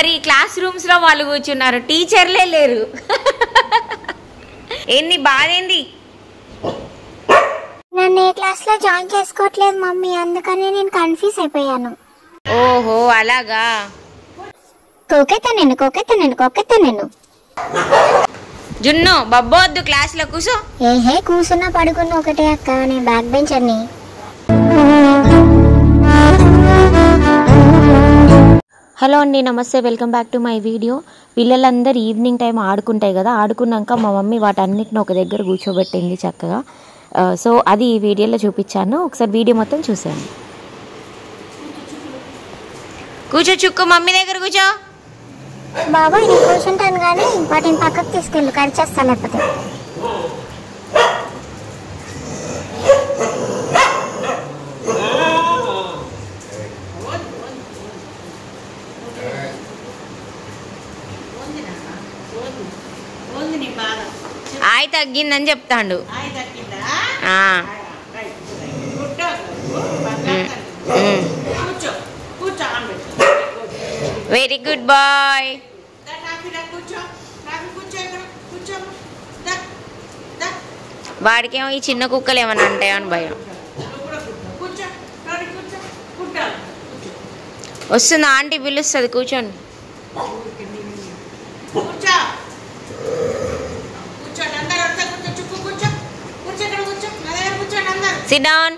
ఎవరి class rooms లో వాళ్ళు కూర్చున్నారు, టీచర్లే లేరు. ఏంది బాధేంది? నన్ను ఏ క్లాస్ లో జాయిన్ చేసుకోవట్లేదు మమ్మీ, అందుకని నేను కన్ఫ్యూజ్ అయిపోయాను. ఓహో అలాగా. కోకెత్తా నేను జున్ను బబ్బొద్దు, క్లాస్ లో కూర్చో. ఏహే కూర్చున్నా పడుకున్నా ఒకటే అక్క, నేను బ్యాక్ బెంచ్ అని. హలో అండి, నమస్తే, welcome back to my video. పిల్లలందరూ ఈవినింగ్ టైం ఆడుకుంటాయి కదా, ఆడుకున్నాక మా మమ్మీ వాటన్నిటిని ఒక దగ్గర కూర్చోబెట్టింది చక్కగా. సో అది ఈ వీడియోలో చూపించాను, ఒకసారి వీడియో మొత్తం చూసాను. కూర్చో చుక్కు, మమ్మీ దగ్గర కూర్చో. బాబా నేను కూర్చుంటాను కానీ వాటిని పక్కకు తీసుకెళ్ళి కరిచేస్తా లేకపోతే. ఆయి తగ్గిందని చెప్తాండు. Very good boy. వాడికేమో ఈ చిన్న కుక్కలు ఏమన్నా ఉంటాయో అని భయం. వస్తుంది ఆంటీ పిలుస్తుంది, కూర్చోండి. Sit down.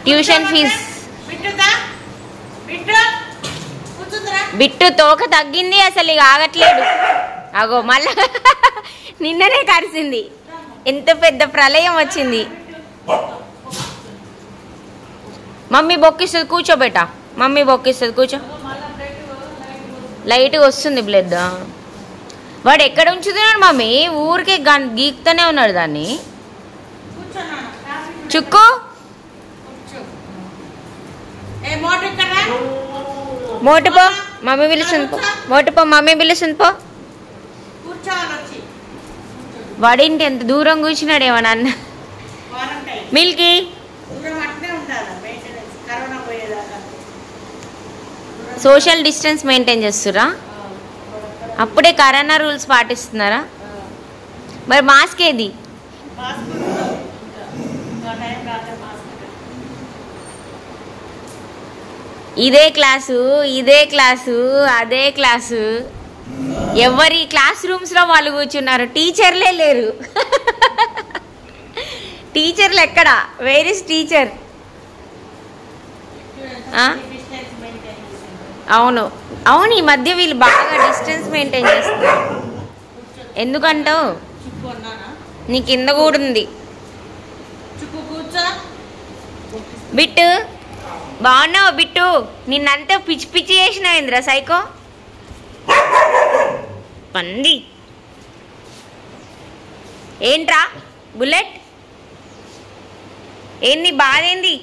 ట్యూషన్ ఫీజ్ బిట్టు తోక తగ్గింది, అసలు ఇక ఆగట్లేడు. అగో మళ్ళా నిన్ననే కరిసింది, ఎంత పెద్ద ప్రళయం వచ్చింది. మమ్మీ బొక్కిస్తుంది, కూర్చోబెట్ట. మమ్మీ బొక్కిస్తుంది, కూర్చో. లైట్ వస్తుంది బ్లడ్. వాడు ఎక్కడ ఉంచుతున్నాడు మమ్మీ? ఊరికే గీక్తూనే ఉన్నాడు దాన్ని. చుక్కు మోటుపో, మమ్మీ పిలుస్తుంది పో. మోటుపో, మమ్మీ పిలుస్తుంది పో. వాడింటి ఎంత దూరం కూర్చున్నాడు ఏమన్నా అన్న. మిల్కీ సోషల్ డిస్టెన్స్ మెయింటైన్ చేస్తురా? అప్పుడే కరోనా రూల్స్ పాటిస్తున్నారా? మరి మాస్క్ ఏది? ఇదే క్లాసు అదే క్లాసు, ఎవరి క్లాస్ రూమ్స్ లో వాళ్ళు కూర్చున్నారు, టీచర్లే లేరు. టీచర్లు ఎక్కడా? Where is teacher? అవును అవును, ఈ మధ్య వీళ్ళు బాగా డిస్టెన్స్ మెయింటైన్ చేస్తున్నారు. ఎందుకంటావు? నీ కింద కూడా ఉంది. బిట్టు బాగున్నావు? బిట్టు నిన్నంతా పిచ్చి పిచ్చి చేసినావు ఇంద్రా సైకో పంది. ఏంట్రా బుల్లెట్? ఏంది బాధేంది?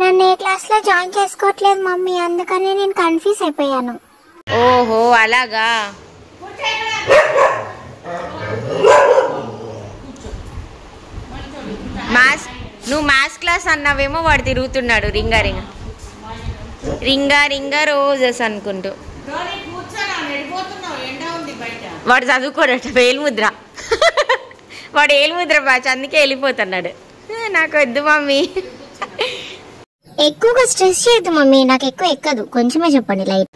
నన్ను ఏ క్లాస్ లో జాయిన్ చేసుకోవట్లేదు మమ్మీ, అందుకని నేను కన్ఫ్యూజ్ అయిపోయాను. ఓహో అలాగా. నువ్వు మ్యాథ్స్ క్లాస్ అన్నావేమో, వాడు తిరుగుతున్నాడు రింగా రోజెస్ అనుకుంటూ. వాడు చదువుకోడట, వేలుముద్ర. వాడు ఏలుముద్ర బ్యాచ్, అందుకే వెళ్ళిపోతున్నాడు. నాకు వద్దు మమ్మీ. ఎక్కువగా స్ట్రెస్ చేయద్దు మమ్మీ, నాకు ఎక్కువ ఎక్కదు, కొంచెమే చెప్పండి లైట్.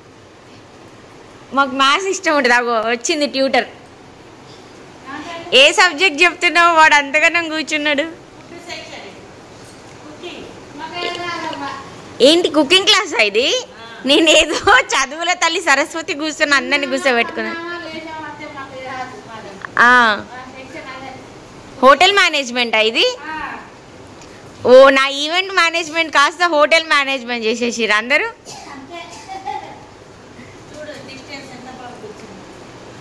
మాకు మ్యాథ్స్ ఇష్టం ఉంటుంది. అగో వచ్చింది ట్యూటర్. ఏ సబ్జెక్ట్ చెప్తున్నావు? వాడు అంతగానో కూర్చున్నాడు. ఏంటి కుకింగ్ క్లాస్ ఇది? నేనేదో చదువుల తల్లి సరస్వతి కూర్చున్నా, అందరిని కూర్చోబెట్టుకున్నా. హోటల్ మేనేజ్మెంటా ఇది? ఓ నా ఈవెంట్ మేనేజ్మెంట్ కాస్త హోటల్ మేనేజ్మెంట్ చేసేసిరు అందరూ.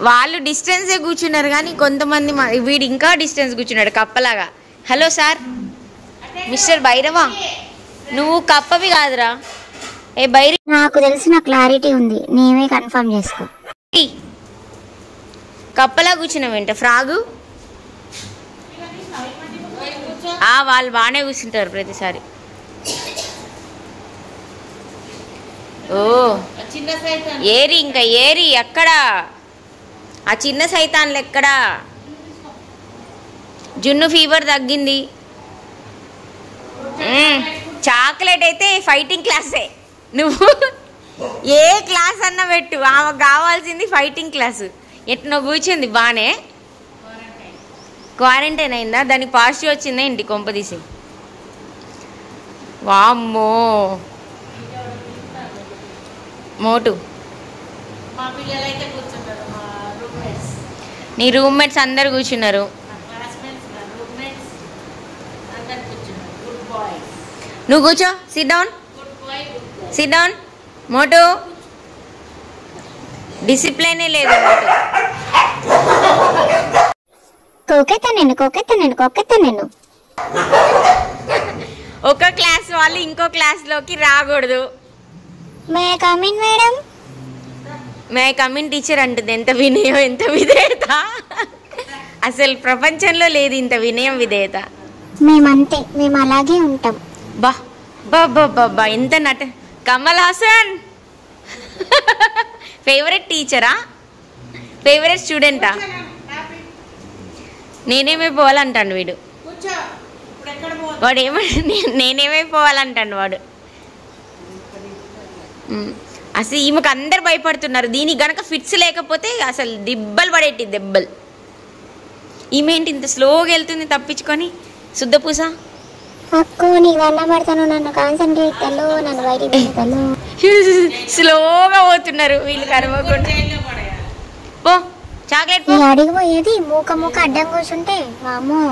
వాళ్ళు డిస్టెన్సే కూర్చున్నారు కానీ కొంతమంది వీడు ఇంకా డిస్టెన్స్ కూర్చున్నాడు కప్పలాగా. హలో సార్, మిస్టర్ భైరవా, నువ్వు కప్పవి కాదురా. ఏ బైరి, నాకు తెలిసిన క్లారిటీ ఉంది, నీవే కన్ఫర్మ్ చేసుకో. కప్పలా కూర్చున్నావు ఏంట? ఫ్రాగు వాళ్ళు బాగానే కూర్చుంటారు ప్రతిసారి. ఓ ఏరి ఇంకా ఏరి ఎక్కడా ఆ చిన్న సైతాన్లు ఎక్కడా? జున్ను ఫీవర్ తగ్గింది. చాక్లెట్ అయితే ఫైటింగ్ క్లాసే. నువ్వు ఏ క్లాస్ అన్నా పెట్టు, ఆమెకు కావాల్సింది ఫైటింగ్ క్లాసు. ఎట్నో కూర్చుంది బాగానే. క్వారంటైన్ అయిందా? దానికి పాజిటివ్ వచ్చిందా ఇంటి కొంపదీసి? వామ్మో మోటు. నీ రూమ్మేట్స్ అందరు కూర్చున్నారు. నువ్వు కూర్చో. Sit down, sit down. మోటు డిసిప్లైనే లేదు. నేను ఒక క్లాస్ వాళ్ళు ఇంకో క్లాస్లోకి రాకూడదు. May come in madam. May come in teacher అంటుంది. ఎంత వినయం, ఎంత విధేయత! అసలు ప్రపంచంలో లేదు ఇంత వినయం విధేయత. మేమంతే, మేము అలాగే ఉంటాం. బా బా బా బా బా ఎంత నట. కమల్ హాసన్ ఫేవరెట్ టీచరా, ఫేవరెట్ స్టూడెంటా? నేనేమైపోవాలంటాడు వీడు. వాడు నేనేమైపోవాలంటాడు వాడు. అసలు ఈమెకు అందరు భయపడుతున్నారు. దీనికి గనక ఫిట్స్ లేకపోతే అసలు దెబ్బలు పడేటి దెబ్బలు. ఈమెంటి ఇంత స్లోగా వెళ్తుంది తప్పించుకొని? శుద్ధపూస స్లోగా పోతున్నారు వీళ్ళు కరవకుండా. పో చాక్లెట్ అడిగిపోయేది మూక మూక అడ్డం కూర్చుంటే వామ్మో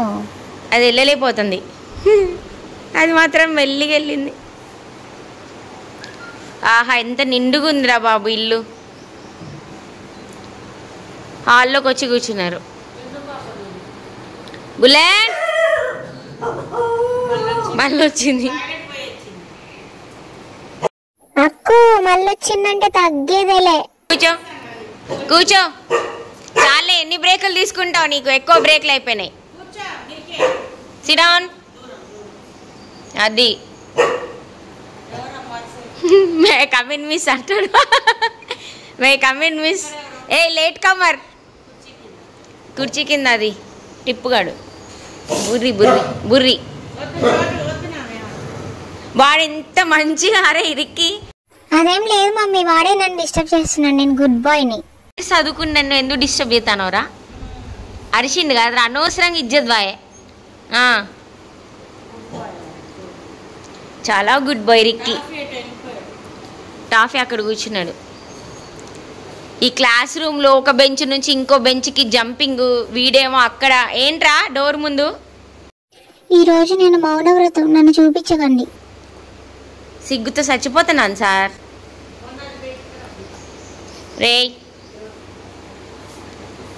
అది వెళ్ళలేకపోతుంది. అది మాత్రం మెల్లిగా వెళ్ళింది. ఆహా ఎంత నిండుగా ఉందిరా బాబు ఇల్లు. హాల్లోకి వచ్చి కూర్చున్నారు. బుల్లెట్ మళ్ళీ వచ్చింది. అక్కు మళ్ళీ వచ్చిందంటే తగ్గేదేలే. కూర్చో కూర్చో. చాలే, ఎన్ని బ్రేకులు తీసుకుంటావు? నీకు ఎక్కువ బ్రేకులు అయిపోయినాయి. Sit down. అది మే కమిన్ మిస్ అంటాడు. May come in miss. A late comer. కుర్చీ కింద అది టిప్పుగాడు. బుర్రి బుర్రి బుర్రి. వాడు ఎంత మంచిగా. అరే ఇరికి అదేం లేదు మమ్మీ, వాడే నన్ను డిస్టర్బ్ చేస్తున్నాడు. నేను గుడ్ బాయ్ని. చదువుకుని నన్ను ఎందుకు డిస్టర్బ్ చేస్తానోరా? అరిచిండు కదరా అనవసరంగా ఇజ్జత్ బాయే. చాలా గుడ్ బాయ్ రిక్కీ. టాఫీ అక్కడ కూర్చున్నాడు. ఈ క్లాస్ రూమ్లో ఒక బెంచ్ నుంచి ఇంకో బెంచ్కి జంపింగ్. వీడేమో అక్కడ. ఏంట్రా డోర్ ముందు? ఈరోజు నేను మౌనవ్రతం, నన్ను చూపించకండి. సిగ్గుతో చచ్చిపోతున్నాను సార్. రే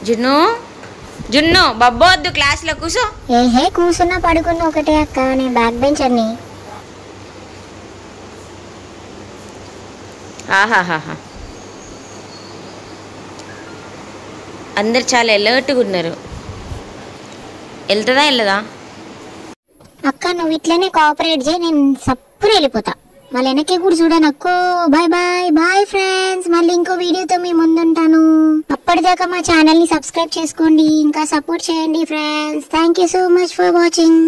జున్ను జున్ను బబ్బోద్దు క్లాస్లో కూర్చో. ఏహే కూర్చున్నా పడుకున్నా ఒకటే అక్క, నేను బ్యాక్ బెంచర్ని. ఆహాహాహా అందరు చాలా అలర్ట్గా ఉన్నారు. వెళ్తుందా వెళ్ళదా? అక్క నువ్వు ఇట్లనే కోఆపరేట్ చేయి, నేను సప్పుడు వెళ్ళిపోతా. మళ్ళీ వెనక్కి కూడా చూడను అక్కో. Bye bye bye friends. మళ్ళీ ఇంకో వీడియోతో మీ ముందుంటాను. అప్పటిదాకా మా ఛానల్ని సబ్స్క్రైబ్ చేసుకోండి, ఇంకా సపోర్ట్ చేయండి friends. Thank you so much for watching.